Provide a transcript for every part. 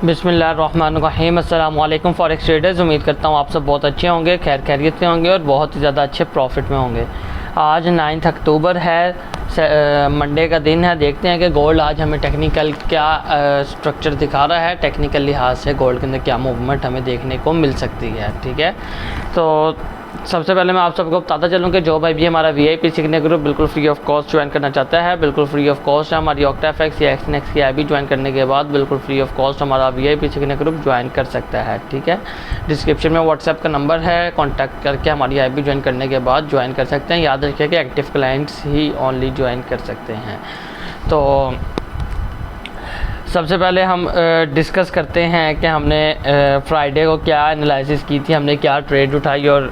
बिस्मिल्लाहिर्रहमानिर्रहीम। अस्सलाम वालेकुम फॉरेक्स ट्रेडर्स। उम्मीद करता हूँ आप सब बहुत अच्छे होंगे, खैरियत से होंगे और बहुत ही ज़्यादा अच्छे प्रॉफिट में होंगे। आज 9 अक्टूबर है, मंडे का दिन है। देखते हैं कि गोल्ड आज हमें टेक्निकल क्या स्ट्रक्चर दिखा रहा है, टेक्निकल लिहाज से गोल्ड के अंदर क्या मूवमेंट हमें देखने को मिल सकती है। ठीक है, तो सबसे पहले मैं आप सबको बताता चलूँ कि जो भाई भी हमारा VIP सीखने ग्रुप बिल्कुल फ्री ऑफ कॉस्ट ज्वाइन करना चाहता है, बिल्कुल फ्री ऑफ कॉस्ट है हमारी ऑक्टाफेक्स या एक्सनेक्स की IB ज्वाइन करने के बाद बिल्कुल फ्री ऑफ कॉस्ट हमारा VIP सीखने ग्रुप ज्वाइन कर सकता है। ठीक है, डिस्क्रिप्शन में व्हाट्सएप का नंबर है, कॉन्टैक्ट करके हमारी IB ज्वाइन करने के बाद ज्वाइन कर सकते हैं। याद रखिए कि एक्टिव क्लाइंट्स ही ओनली ज्वाइन कर सकते हैं। तो सबसे पहले हम डिस्कस करते हैं कि हमने फ्राइडे को क्या एनालिसिस की थी, हमने क्या ट्रेड उठाई और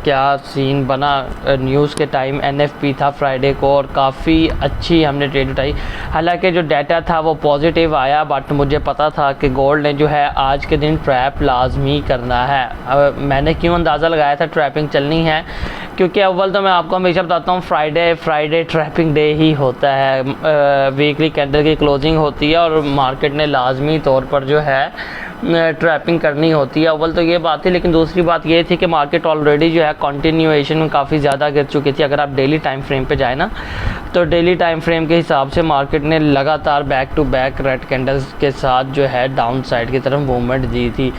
क्या सीन बना। न्यूज़ के टाइम NFP था फ्राइडे को और काफ़ी अच्छी हमने ट्रेड उठाई। हालांकि जो डाटा था वो पॉजिटिव आया, बट मुझे पता था कि गोल्ड ने जो है आज के दिन ट्रैप लाजमी करना है। मैंने क्यों अंदाज़ा लगाया था ट्रैपिंग चलनी है, क्योंकि अव्वल तो मैं आपको हमेशा बताता हूँ फ्राइडे ट्रैपिंग डे ही होता है। वीकली कैंडल की क्लोजिंग होती है और मार्केट ने लाजमी तौर पर जो है ट्रैपिंग करनी होती है। अव्वल तो ये बात थी, लेकिन दूसरी बात ये थी कि मार्केट ऑलरेडी जो है कंटिन्यूएशन में काफ़ी ज़्यादा गिर चुकी थी। अगर आप डेली टाइम फ्रेम पे जाए ना, तो डेली टाइम फ्रेम के हिसाब से मार्केट ने लगातार back to back red candles के साथ जो है डाउन साइड की तरफ मूवमेंट दी थी।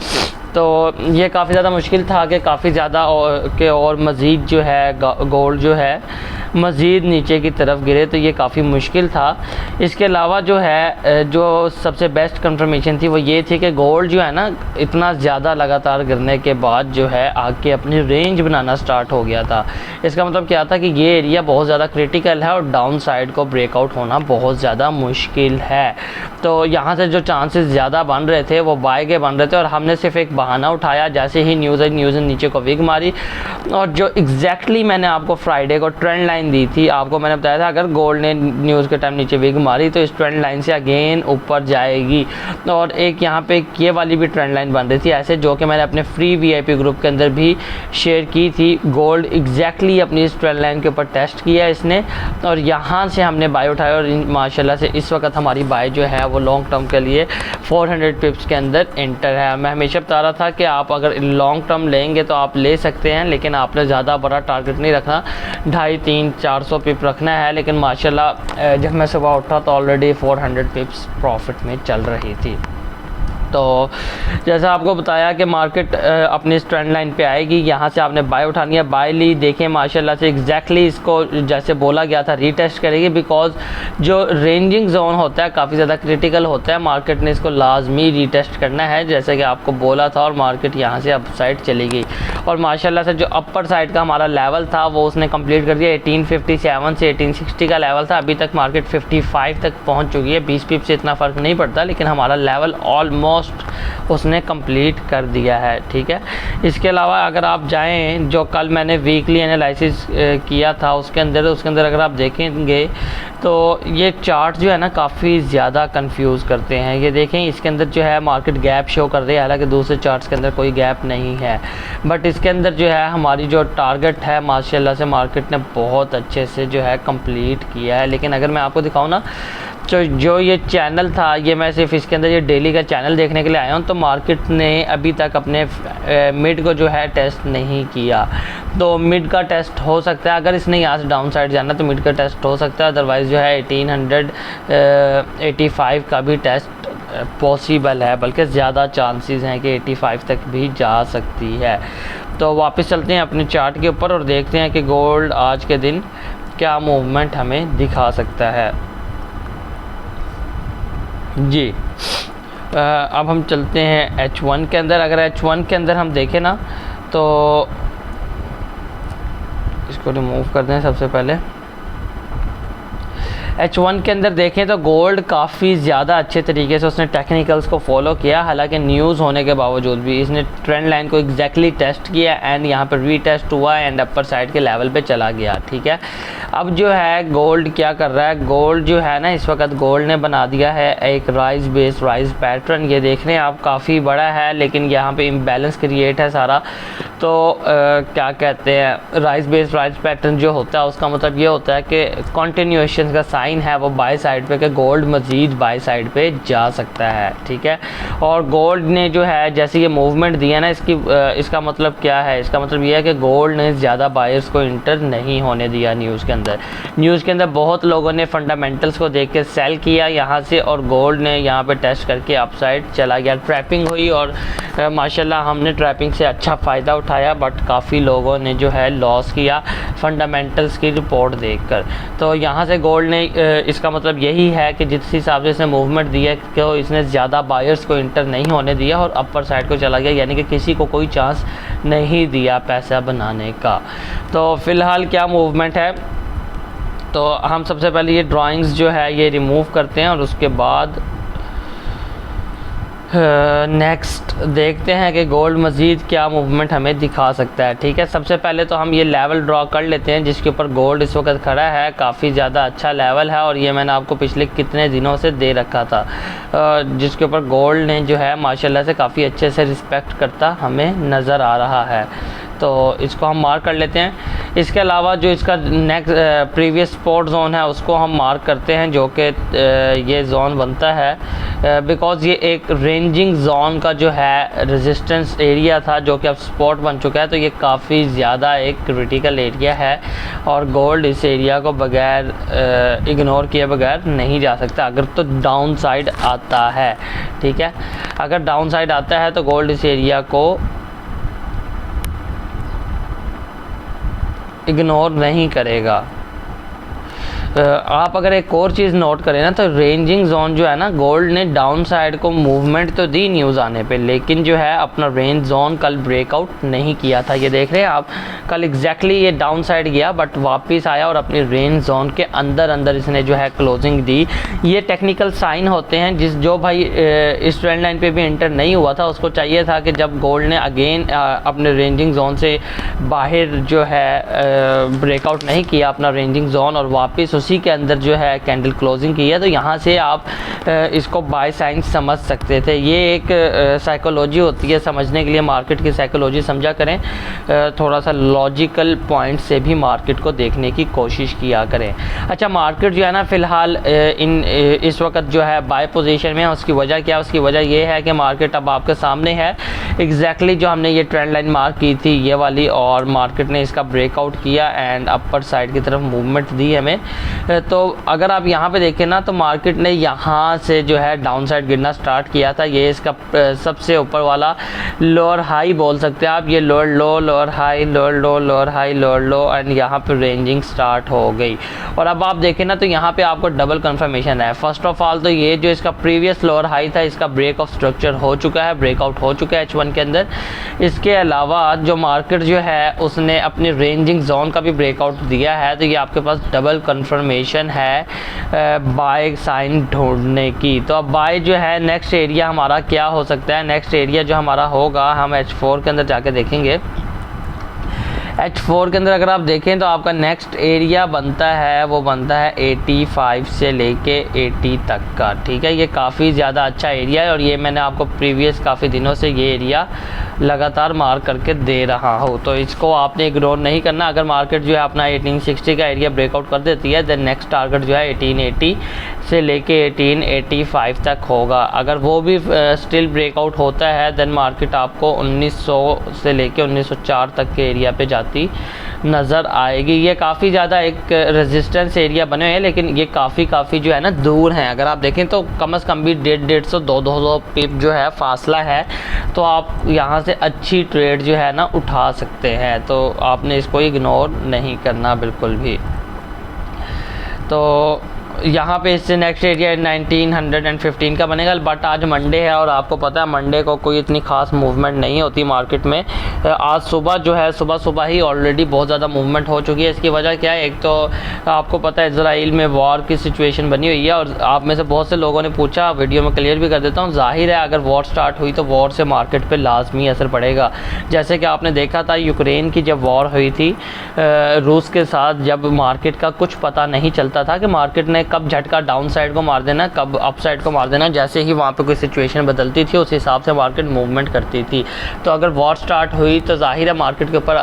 तो ये काफ़ी ज़्यादा मुश्किल था कि काफ़ी ज़्यादा और मज़ीद जो है गोल्ड जो है मज़ीद नीचे की तरफ गिरे, तो ये काफ़ी मुश्किल था। इसके अलावा जो है जो सबसे बेस्ट कंफर्मेशन थी वो ये थी कि गोल्ड जो है ना इतना ज़्यादा लगातार गिरने के बाद जो है आके अपनी रेंज बनाना स्टार्ट हो गया था। इसका मतलब क्या था कि ये एरिया बहुत ज़्यादा क्रिटिकल है और डाउन साइड को ब्रेकआउट होना बहुत ज़्यादा मुश्किल है। तो यहाँ से जो चांसेस ज़्यादा बन रहे थे वो बाय के बन रहे थे और हमने सिर्फ एक बहाना उठाया। जैसे ही न्यूज़ ने नीचे को विग मारी और जो एग्जैक्टली मैंने आपको फ्राइडे को ट्रेंड लाइन दी थी, आपको मैंने बताया था अगर गोल्ड ने न्यूज़ के टाइम नीचे विग मारी तो इस ट्रेंड लाइन से अगेन ऊपर जाएगी। और एक यहाँ पे ये वाली भी ट्रेंड लाइन बन रही थी ऐसे, जो कि मैंने अपने फ्री VIP ग्रुप के अंदर भी शेयर की थी। गोल्ड एग्जैक्टली अपनी इस ट्रेंड लाइन के ऊपर टेस्ट किया इसने और यहाँ से हमने बाय उठाया और माशाल्लाह से इस वक्त हमारी बाय जो है वो लॉन्ग टर्म के लिए 400 पिप्स के अंदर एंटर है। मैं हमेशा बता रहा था कि आप अगर लॉन्ग टर्म लेंगे तो आप ले सकते हैं, लेकिन आपने ज़्यादा बड़ा टारगेट नहीं रखना, 250-300-400 पिप रखना है। लेकिन माशाल्लाह जब मैं सुबह उठा तो ऑलरेडी 400 पिप्स प्रॉफिट में चल रही थी। तो जैसा आपको बताया कि मार्केट अपनी इस ट्रेंड लाइन पे आएगी, यहाँ से आपने बाय उठानी है। बाय ली, देखें माशाल्लाह से एग्जैक्टली इसको जैसे बोला गया था रीटेस्ट करेगी, बिकॉज जो रेंजिंग जोन होता है काफ़ी ज़्यादा क्रिटिकल होता है। मार्केट ने इसको लाजमी रीटेस्ट करना है जैसे कि आपको बोला था और मार्केट यहाँ से अप साइड चली गई और माशाल्लाह से जो अपर साइड का हमारा लेवल था वो उसने कंप्लीट कर दिया। 1857 से 1860 का लेवल था, अभी तक मार्केट 55 तक पहुँच चुकी है। 20 पिप से इतना फ़र्क नहीं पड़ता, लेकिन हमारा लेवल ऑलमोस्ट उसने कंप्लीट कर दिया है। ठीक है, इसके अलावा अगर आप जाएं, जो कल मैंने वीकली एनालिसिस किया था उसके अंदर अगर आप देखेंगे तो ये चार्ट जो है ना काफ़ी ज़्यादा कंफ्यूज करते हैं। ये देखें, इसके अंदर जो है मार्केट गैप शो कर रही है, हालांकि दूसरे चार्ट्स के अंदर कोई गैप नहीं है, बट इसके अंदर जो है हमारी जो टारगेट है माशाल्लाह से मार्केट ने बहुत अच्छे से जो है कंप्लीट किया है। लेकिन अगर मैं आपको दिखाऊँ ना, तो जो ये चैनल था, ये मैं सिर्फ इसके अंदर ये डेली का चैनल देखने के लिए आया हूँ, तो मार्केट ने अभी तक अपने मिड को जो है टेस्ट नहीं किया। तो मिड का टेस्ट हो सकता है, अगर इसने यहाँ से डाउन साइड जाना तो मिड का टेस्ट हो सकता है, अदरवाइज़ जो है 1885 का भी टेस्ट पॉसिबल है, बल्कि ज़्यादा चांसेस हैं कि 85 तक भी जा सकती है। तो वापस चलते हैं अपने चार्ट के ऊपर और देखते हैं कि गोल्ड आज के दिन क्या मूवमेंट हमें दिखा सकता है। जी अब हम चलते हैं H1 के अंदर। अगर H1 के अंदर हम देखें ना, तो इसको रिमूव कर दें। सबसे पहले H1 के अंदर देखें तो गोल्ड काफ़ी ज़्यादा अच्छे तरीके से उसने टेक्निकल्स को फॉलो किया, हालांकि न्यूज़ होने के बावजूद भी इसने ट्रेंड लाइन को एग्जैक्टली टेस्ट किया एंड यहाँ पर रीटेस्ट हुआ एंड अपर साइड के लेवल पे चला गया। ठीक है, अब जो है गोल्ड क्या कर रहा है, गोल्ड जो है ना इस वक्त गोल्ड ने बना दिया है एक राइज पैटर्न। ये देख रहे हैं आप, काफ़ी बड़ा है, लेकिन यहाँ पे इम्बैलेंस क्रिएट है सारा। तो क्या कहते हैं, राइस बेस प्राइस पैटर्न जो होता है उसका मतलब ये होता है कि कंटिन्यूएशन का साइन है वो बाय साइड पे, कि गोल्ड मज़ीद बाय साइड पे जा सकता है, ठीक है। और गोल्ड ने जो है जैसे ये मूवमेंट दिया ना, इसका मतलब क्या है, इसका मतलब ये है कि गोल्ड ने ज़्यादा बायर्स को इंटर नहीं होने दिया। न्यूज़ के अंदर बहुत लोगों ने फंडामेंटल्स को देख के सेल किया यहाँ से, और गोल्ड ने यहाँ पे टेस्ट करके अपसाइड चला गया। ट्रैपिंग हुई और माशाल्लाह हमने ट्रैपिंग से अच्छा फ़ायदा उठाया, बट काफ़ी लोगों ने जो है लॉस किया फंडामेंटल्स की रिपोर्ट देखकर। तो यहाँ से गोल्ड ने इसका मतलब यही है कि जिस हिसाब से इसने मूवमेंट दिया कि इसने ज़्यादा बायर्स को इंटर नहीं होने दिया और अपर साइड को चला गया, यानी कि किसी को कोई चांस नहीं दिया पैसा बनाने का। तो फ़िलहाल क्या मूवमेंट है, तो हम सबसे पहले ये ड्राइंग्स जो है ये रिमूव करते हैं और उसके बाद नेक्स्ट देखते हैं कि गोल्ड मज़ीद क्या मूवमेंट हमें दिखा सकता है, ठीक है। सबसे पहले तो हम ये लेवल ड्रॉ कर लेते हैं जिसके ऊपर गोल्ड इस वक्त खड़ा है। काफ़ी ज़्यादा अच्छा लेवल है और ये मैंने आपको पिछले कितने दिनों से दे रखा था, जिसके ऊपर गोल्ड ने जो है माशाल्लाह से काफ़ी अच्छे से रिस्पेक्ट करता हमें नज़र आ रहा है। तो इसको हम मार्क कर लेते हैं। इसके अलावा जो इसका नेक्स्ट प्रीवियस सपोर्ट जोन है उसको हम मार्क करते हैं, जो कि ये जोन बनता है बिकॉज़ ये एक रेंजिंग जोन का जो है रेजिस्टेंस एरिया था जो कि अब सपोर्ट बन चुका है। तो ये काफ़ी ज़्यादा एक क्रिटिकल एरिया है और गोल्ड इस एरिया को बगैर इग्नोर किए बगैर नहीं जा सकता अगर तो डाउन साइड आता है, ठीक है। अगर डाउन साइड आता है तो गोल्ड इस एरिया को इग्नोर नहीं करेगा। आप अगर एक और चीज़ नोट करें ना, तो रेंजिंग जोन जो है ना, गोल्ड ने डाउन साइड को मूवमेंट तो दी न्यूज़ आने पे, लेकिन जो है अपना रेंज जोन कल ब्रेकआउट नहीं किया था। ये देख रहे हैं आप, कल एग्जैक्टली ये डाउन साइड गया बट वापस आया और अपनी रेंज जोन के अंदर इसने जो है क्लोजिंग दी। ये टेक्निकल साइन होते हैं जो भाई इस ट्रेंड लाइन पे भी एंटर नहीं हुआ था उसको चाहिए था कि जब गोल्ड ने अगेन अपने रेंजिंग जोन से बाहर जो है ब्रेकआउट नहीं किया अपना रेंजिंग जोन और वापस उसी के अंदर जो है कैंडल क्लोजिंग की है, तो यहाँ से आप इसको बाय साइन समझ सकते थे। ये एक साइकोलॉजी होती है, समझने के लिए मार्केट की साइकोलॉजी समझा करें, थोड़ा सा लॉजिकल पॉइंट से भी मार्केट को देखने की कोशिश किया करें। अच्छा, मार्केट जो है ना फ़िलहाल इस वक्त जो है बाय पोजीशन में है। उसकी वजह क्या है? उसकी वजह ये है कि मार्केट अब आपके सामने है एग्जैक्टली जो हमने ये ट्रेंड लाइन मार्क की थी ये वाली, और मार्केट ने इसका ब्रेकआउट किया एंड अपर साइड की तरफ मूवमेंट दी हमें। तो अगर आप यहाँ पे देखें ना, तो मार्केट ने यहाँ से जो है डाउन साइड गिरना स्टार्ट किया था। ये इसका सबसे ऊपर वाला लोअर हाई बोल सकते हैं आप, ये lower low, lower high, lower low, lower high, lower low, and यहाँ पे रेंजिंग स्टार्ट हो गई। और अब आप देखें ना, तो यहाँ पे आपको डबल कंफर्मेशन है। फर्स्ट ऑफ ऑल तो ये जो इसका प्रीवियस लोअर हाई था इसका ब्रेक ऑफ स्ट्रक्चर हो चुका है, ब्रेकआउट हो चुका है H1 के अंदर। इसके अलावा जो मार्केट जो है उसने अपनी रेंजिंग जोन का भी ब्रेकआउट दिया है, तो ये आपके पास डबल कंफर्मेशन है बाय साइन ढूंढने की। तो अब बाय जो है नेक्स्ट एरिया हमारा क्या हो सकता है? नेक्स्ट एरिया जो हमारा होगा, हम H4 के अंदर जाके देखेंगे। H4 के अंदर अगर आप देखें तो आपका नेक्स्ट एरिया बनता है, वो बनता है 85 से लेके 80 तक का, ठीक है। ये काफ़ी ज़्यादा अच्छा एरिया है और ये मैंने आपको प्रीवियस काफ़ी दिनों से ये एरिया लगातार मार्क करके दे रहा हूँ, तो इसको आपने इग्नोर नहीं करना। अगर मार्केट जो है अपना 1860 का एरिया ब्रेकआउट कर देती है, देन नेक्स्ट टारगेट जो है 1880 से लेके 1885 तक होगा। अगर वो भी स्टिल ब्रेकआउट होता है, देन मार्केट आपको 1900 से लेके 1904 तक के एरिया पे जाती नज़र आएगी। ये काफ़ी ज़्यादा एक रेजिस्टेंस एरिया बने हुए हैं, लेकिन ये काफ़ी जो है ना दूर हैं। अगर आप देखें तो कम से कम भी 150-200 पिप जो है फासला है, तो आप यहाँ से अच्छी ट्रेड जो है ना उठा सकते हैं। तो आपने इसको इग्नोर नहीं करना बिल्कुल भी। तो यहाँ पे इससे नेक्स्ट एरिया 1915 का बनेगा, बट आज मंडे है और आपको पता है मंडे को कोई इतनी खास मूवमेंट नहीं होती मार्केट में। आज सुबह जो है सुबह ही ऑलरेडी बहुत ज़्यादा मूवमेंट हो चुकी है। इसकी वजह क्या है? एक तो आपको पता है इजराइल में वॉर की सिचुएशन बनी हुई है, और आप में से बहुत से लोगों ने पूछा, वीडियो में क्लियर भी कर देता हूँ। जाहिर है अगर वॉर स्टार्ट हुई तो वॉर से मार्केट पर लाजमी असर पड़ेगा। जैसे कि आपने देखा था यूक्रेन की जब वॉर हुई थी रूस के साथ, जब मार्केट का कुछ पता नहीं चलता था कि मार्केट ने कब झटका डाउन साइड को मार देना, कब अप साइड को मार देना, जैसे ही वहाँ पे कोई सिचुएशन बदलती थी उस हिसाब से मार्केट मूवमेंट करती थी। तो अगर वॉर स्टार्ट हुई तो ज़ाहिर है मार्केट के ऊपर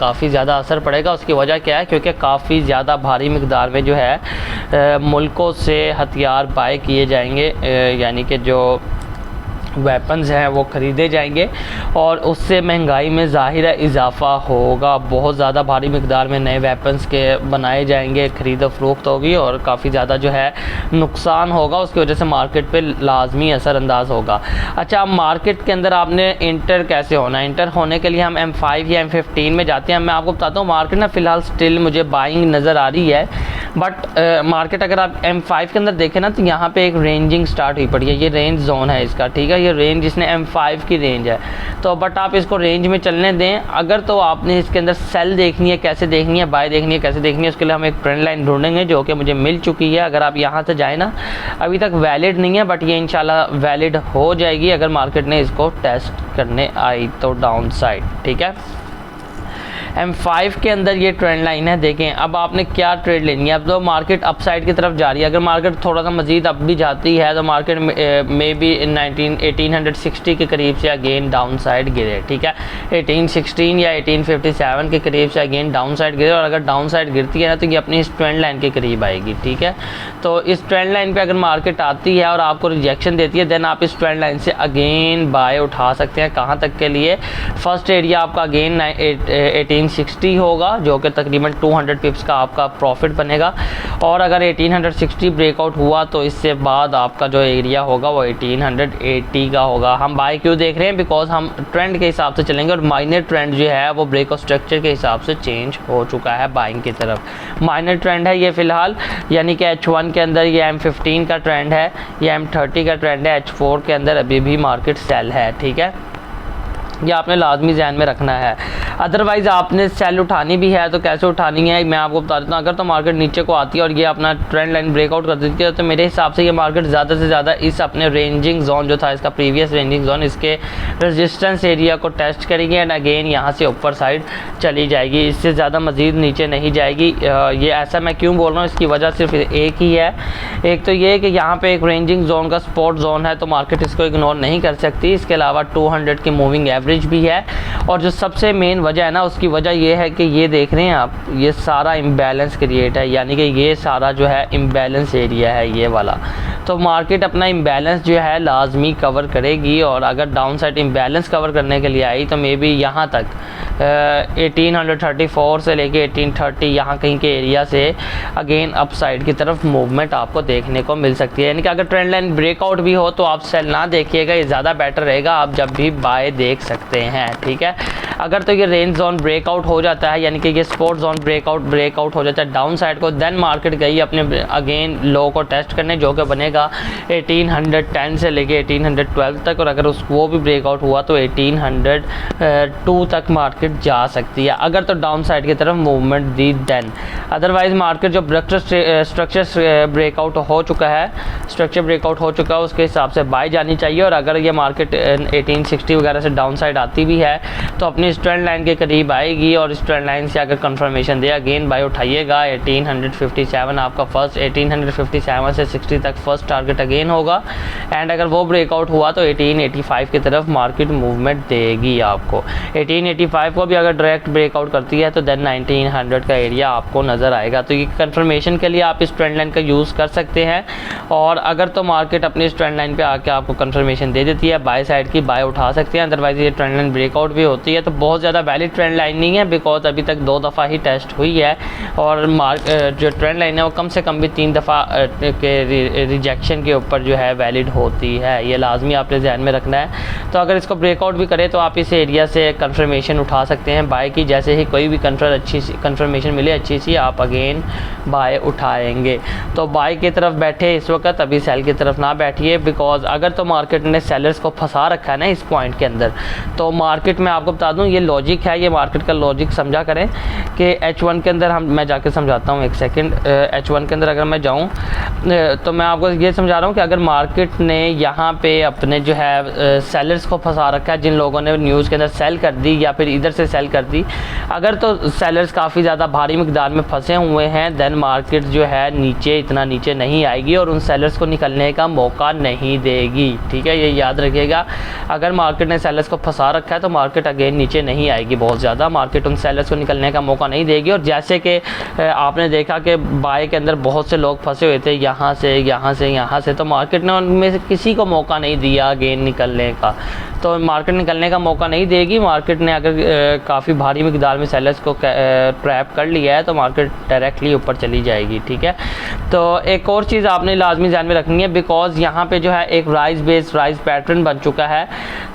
काफ़ी ज़्यादा असर पड़ेगा। उसकी वजह क्या है, क्योंकि काफ़ी ज़्यादा भारी मिकदार में जो है मुल्कों से हथियार बाय किए जाएंगे, यानी कि जो वेपन्स हैं वो ख़रीदे जाएंगे और उससे महंगाई में ज़ाहिर है इजाफ़ा होगा। बहुत ज़्यादा भारी मिकदार में नए वेपन्स के बनाए जाएंगे, ख़रीद फ़रोख्त होगी और काफ़ी ज़्यादा जो है नुकसान होगा। उसकी वजह से मार्केट पे लाजमी असरअंदाज होगा। अच्छा, मार्केट के अंदर आपने इंटर कैसे होना है? इंटर होने के लिए हम M5 या M15 में जाते हैं। मैं आपको बताता हूँ मार्केट ना फ़िलहाल स्टिल मुझे बाइंग नज़र आ रही है, बट मार्केट अगर आप M5 के अंदर देखें ना तो यहाँ पे एक रेंजिंग स्टार्ट हुई पड़ी है। ये रेंज जोन है इसका, ठीक है, ये रेंज इसने M5 की रेंज है। तो बट आप इसको रेंज में चलने दें। अगर तो आपने इसके अंदर सेल देखनी है, कैसे देखनी है, बाय देखनी है, कैसे देखनी है, उसके लिए हम एक ट्रेंड लाइन ढूंढेंगे जो कि मुझे मिल चुकी है। अगर आप यहाँ से जाए ना, अभी तक वैलिड नहीं है बट ये इंशाल्लाह वैलिड हो जाएगी अगर मार्केट ने इसको टेस्ट करने आई तो डाउन साइड, ठीक है। M5 के अंदर ये ट्रेंड लाइन है। देखें अब आपने क्या ट्रेड लेनी है। अब तो मार्केट अप साइड की तरफ जा रही है। अगर मार्केट थोड़ा सा मजीद अप भी जाती है तो मार्केट में भी 1860 के करीब से अगेन डाउन साइड गिरे, ठीक है। 1816 या 1857 के करीब से अगेन डाउन साइड गिरे और अगर डाउन साइड गिरती है ना तो ये अपनी इस ट्रेंड लाइन के करीब आएगी, ठीक है। तो इस ट्रेंड लाइन पे अगर मार्केट आती है और आपको रिजेक्शन देती है देन आप इस ट्रेंड लाइन से अगेन बाय उठा सकते हैं। कहाँ तक के लिए? फर्स्ट एरिया आपका अगेन 1860 होगा जो कि तकरीबन 200 पिप्स का आपका प्रॉफिट बनेगा और अगर 1860 ब्रेकआउट हुआ तो इससे बाद आपका जो एरिया होगा वो 1880 का होगा। हम बाय क्यों देख रहे हैं? बिकॉज हम ट्रेंड के हिसाब से चलेंगे और माइनर ट्रेंड जो है वो ब्रेकआउट स्ट्रक्चर के हिसाब से चेंज हो चुका है बाइंग की तरफ। माइनर ट्रेंड है ये फ़िलहाल, यानी कि H1 के अंदर ये M15 का ट्रेंड है, ये M30 का ट्रेंड है, H4 के अंदर अभी भी मार्केट सेल है, ठीक है। ये आपने लाजमी ध्यान में रखना है। अदरवाइज़ आपने सेल उठानी भी है तो कैसे उठानी है मैं आपको बता देता हूँ। अगर तो मार्केट नीचे को आती है और ये अपना ट्रेंड लाइन ब्रेकआउट कर देती है तो मेरे हिसाब से ये मार्केट ज़्यादा से ज़्यादा इस अपने रेंजिंग जोन जो था इसका प्रीवियस रेंजिंग जोन, इसके रेजिस्टेंस एरिया को टेस्ट करेगी एंड अगेन यहाँ से ऊपर साइड चली जाएगी। इससे ज़्यादा मज़ीद नीचे नहीं जाएगी। ये ऐसा मैं क्यों बोल रहा हूँ, इसकी वजह सिर्फ एक ही है। एक तो ये कि यहाँ पर एक रेंजिंग जोन का सपोर्ट जोन है तो मार्केट इसको इग्नोर नहीं कर सकती। इसके अलावा 200 की मूविंग एवरेज भी है और जो सबसे मेन वजह है ना उसकी वजह ये है कि ये देख रहे हैं आप, ये सारा इम्बैलेंस क्रिएट है, यानी कि ये सारा जो है इम्बैलेंस एरिया है ये वाला। तो मार्केट अपना इम्बैलेंस जो है लाजमी कवर करेगी और अगर डाउन साइड इम्बैलेंस कवर करने के लिए आई तो मे बी यहाँ तक 1834 से लेके 1830 यहाँ कहीं के एरिया से अगेन अप साइड की तरफ मूवमेंट आपको देखने को मिल सकती है। यानी कि अगर ट्रेंड लाइन ब्रेकआउट भी हो तो आप सेल ना देखिएगा, ये ज़्यादा बेटर रहेगा, आप जब भी बाय देख सकते हैं, ठीक है। अगर तो ये रेंज जोन ब्रेकआउट हो जाता है, यानी कि ये सपोर्ट जोन ब्रेकआउट हो जाता है डाउन साइड को, देन मार्केट गई अपने अगेन लो को टेस्ट करने जो कि बनेगा 1810 से लेके 1812 तक और अगर वो भी ब्रेकआउट हुआ तो 1802 तक मार्केट जा सकती है अगर तो डाउन साइड की तरफ मूवमेंट दी देन। अदरवाइज मार्केट जो स्ट्रक्चर ब्रेकआउट हो चुका है, स्ट्रक्चर ब्रेकआउट हो चुका है उसके हिसाब से बाय जानी चाहिए और अगर ये मार्केट 1860 वगैरह से डाउन साइड आती भी है तो अपनी इस ट्रेंड लाइन के करीब आएगी और इस ट्रेंड लाइन से अगर कंफर्मेशन दे अगेन बाय उठाइएगा। 1857 आपका फर्स्ट, 1857 से 60 तक फर्स्ट टारगेट अगेन होगा एंड अगर वो ब्रेकआउट हुआ तो 1885 की तरफ मार्केट मूवमेंट देगी आपको। 1885 को भी अगर डायरेक्ट ब्रेकआउट करती है तो देन 1900 का एरिया आपको नज़र आएगा। तो ये कंफर्मेशन के लिए आप इस ट्रेंड लाइन का यूज़ कर सकते हैं और अगर तो मार्केट अपनी इस ट्रेंड लाइन पे आके आपको कंफर्मेशन दे देती है बाय साइड की, बाय उठा सकते हैं। अदरवाइज ये ट्रेंड लाइन ब्रेकआउट भी होती है तो बहुत ज़्यादा वैलिड ट्रेंड लाइन नहीं है बिकॉज अभी तक 2 दफ़ा ही टेस्ट हुई है और जो ट्रेंड लाइन है वो कम से कम भी 3 दफ़ा के रिजेक्शन के ऊपर जो है वैलिड होती है। ये लाजमी आपने ध्यान में रखना है। तो अगर इसको ब्रेकआउट भी करे तो आप इस एरिया से कंफर्मेशन उठा सकते हैं बाय की। जैसे ही कोई भी कंफर्मेशन मिले अच्छी सी आप अगेन बाय उठाएंगे। तो बाय की तरफ बैठे इस वक्त, अभी सेल की तरफ ना बैठिए बिकॉज अगर तो मार्केट ने सेलर्स को फंसा रखा है ना इस पॉइंट के अंदर तो मार्केट में आपको बता दूं ये लॉजिक है, ये मार्केट का लॉजिक समझा करें कि H1 के अंदर मैं जाके समझाता हूँ एक सेकंड। H1 के अंदर अगर मैं जाऊँ तो मैं आपको ये समझा रहा हूँ कि अगर मार्केट ने यहाँ पे अपने जो है सेलर्स को फंसा रखा है, जिन लोगों ने न्यूज़ के अंदर सेल कर दी या फिर इधर से सेल कर दी। अगर तो सेलर्स काफ़ी ज़्यादा भारी मिकदार में फंसे हुए हैं, देन मार्केट जो है नीचे इतना नीचे नहीं आएगी और उन सेलर्स को निकलने का मौका नहीं देगी। ठीक है, ये याद रखिएगा। अगर मार्केट ने सेलर्स को फंसा रखा है तो मार्केट अगेन नीचे नहीं आएगी बहुत ज़्यादा, मार्केट उन सेलर्स को निकलने का मौका नहीं देगी। और जैसे कि आपने देखा कि बाय के अंदर बहुत से लोग फंसे हुए थे यहाँ से यहाँ से यहाँ से, तो मार्केट ने उनमें से किसी को मौका नहीं दिया अगेन निकलने का। तो मार्केट निकलने का मौका नहीं देगी। मार्केट ने अगर काफ़ी भारी मिकदार में सेलर्स को ट्रैप कर लिया है तो मार्केट डायरेक्टली ऊपर चली जाएगी। ठीक है, तो एक और चीज़ आपने लाजमी ध्यान में रखनी है, बिकॉज यहाँ पे जो है एक राइज पैटर्न बन चुका है।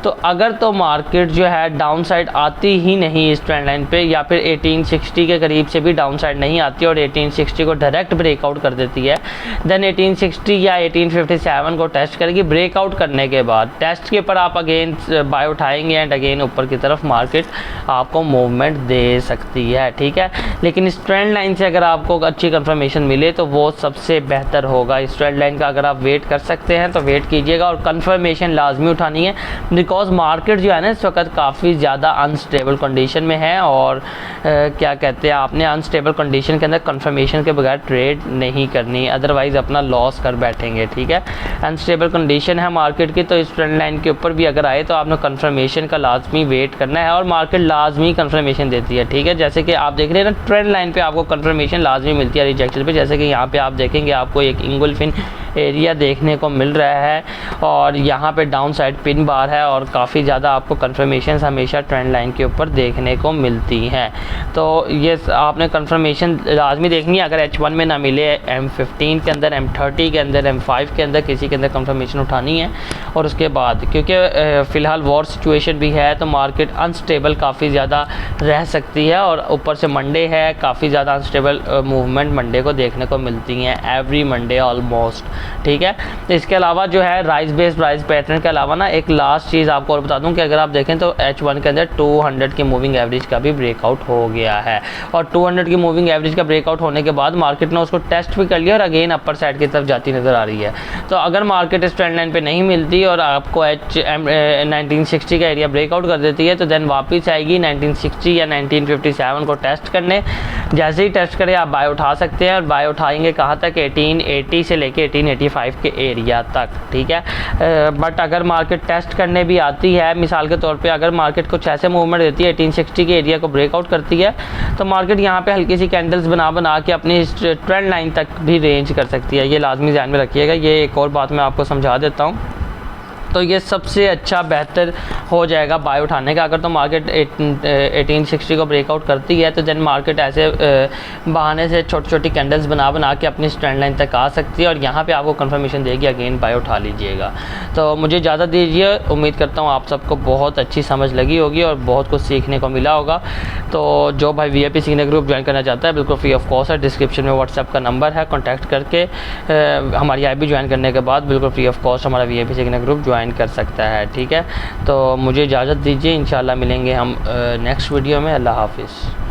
तो अगर तो मार्केट जो है डाउन साइड आती ही नहीं इस ट्रेंड लाइन पे, या फिर 1860 के करीब से भी डाउन साइड नहीं आती और 1860 को डायरेक्ट ब्रेकआउट कर देती है, देन 1860 या 1857 को टेस्ट करेगी। ब्रेकआउट करने के बाद टेस्ट के ऊपर आप अगेन बाय उठाएंगे एंड अगेन ऊपर की तरफ मार्केट आपको मूवमेंट दे सकती है। ठीक है, लेकिन इस ट्रेंड लाइन से अगर आपको अच्छी कंफर्मेशन मिले तो वो सबसे बेहतर होगा। इस ट्रेंड लाइन का अगर आप वेट कर सकते हैं तो वेट कीजिएगा और कंफर्मेशन लाजमी उठानी है, बिकॉज मार्केट जो है ना इस वक्त काफ़ी ज़्यादा अनस्टेबल कंडीशन में है। और क्या कहते हैं, आपने अनस्टेबल कंडीशन के अंदर कंफर्मेशन के बगैर ट्रेड नहीं करनी, अदरवाइज़ अपना लॉस कर बैठेंगे। ठीक है, अनस्टेबल कंडीशन है मार्केट की, तो इस ट्रेंड लाइन के ऊपर भी अगर आए तो आपने कंफर्मेशन का लाजमी वेट करना है और मार्केट लाजमी कंफर्मेशन देती है। ठीक है, जैसे कि आप देख रहे हैं ना ट्रेंड लाइन पे आपको कंफर्मेशन लाजमी मिलती है रिजेक्शन पे, जैसे कि यहाँ पे आप देखेंगे आपको एक इंगुल्फिन एरिया देखने को मिल रहा है और यहाँ पे डाउन साइड पिन बार है और काफ़ी ज़्यादा आपको कंफर्मेशन हमेशा ट्रेंड लाइन के ऊपर देखने को मिलती हैं। तो ये आपने कंफर्मेशन लाजमी देखनी है। अगर H1 में ना मिले, M15 के अंदर, M30 के अंदर, M5 के अंदर किसी के अंदर कंफर्मेशन उठानी है। और उसके बाद क्योंकि फ़िलहाल वॉर सिचुएशन भी है तो मार्केट अनस्टेबल काफ़ी ज़्यादा रह सकती है और ऊपर से मंडे है, काफ़ी ज़्यादा अनस्टेबल मूवमेंट मंडे को देखने को मिलती हैं, एवरी मंडे ऑलमोस्ट। ठीक है, तो इसके अलावा जो है राइज बेस्ड प्राइस पैटर्न के अलावा ना एक लास्ट चीज़ आपको और बता दूं कि अगर आप देखें तो H1 के अंदर 200 की मूविंग एवरेज का भी ब्रेकआउट हो गया है और 200 की मूविंग एवरेज का ब्रेकआउट होने के बाद मार्केट ने उसको टेस्ट भी कर लिया और अगेन अपर साइड की तरफ जाती नज़र आ रही है। तो अगर मार्केट इस ट्रेंड लाइन पे नहीं मिलती और आपको 1960 का एरिया ब्रेकआउट कर देती है तो देन वापस आएगी 1960 या 1957 को टेस्ट करने। जैसे ही टेस्ट करें आप बाय उठा सकते हैं और बाय उठाएंगे कहाँ तक, 1880 से लेके 1885 के एरिया तक। ठीक है, बट अगर मार्केट टेस्ट करने भी आती है, मिसाल के तौर पे अगर मार्केट कुछ ऐसे मूवमेंट देती है 1860 के एरिया को ब्रेकआउट करती है तो मार्केट यहाँ पे हल्की सी कैंडल्स बना के अपनी ट्रेंड लाइन तक भी रेंज कर सकती है। ये लाजमी ध्यान में रखिएगा। ये एक और बात मैं आपको समझा देता हूँ। तो ये सबसे अच्छा बेहतर हो जाएगा बाय उठाने का। अगर तो मार्केट 1860 को ब्रेकआउट करती है तो देन मार्केट ऐसे बहाने से छोटी छोटी कैंडल्स बना के अपनी ट्रेंड लाइन तक आ सकती है और यहाँ पे आपको कंफर्मेशन देगी, अगेन बाय उठा लीजिएगा। तो मुझे इजाज़त दीजिए, उम्मीद करता हूँ आप सबको बहुत अच्छी समझ लगी होगी और बहुत कुछ सीखने को मिला होगा। तो जो भाई VIP सीखने ग्रुप ज्वाइन करना चाहता है बिल्कुल फ्री ऑफ कॉस्ट है, डिस्क्रिप्शन में व्हाट्सएप का नंबर है, कॉन्टैक्ट करके हमारी IB ज्वाइन करने के बाद बिल्कुल फ्री ऑफ कॉस्ट हमारा VIP सीखने ग्रुप ज्वाइन कर सकता है। ठीक है, तो मुझे इजाज़त दीजिए, इंशाल्लाह मिलेंगे हम नेक्स्ट वीडियो में। अल्लाह हाफिज़।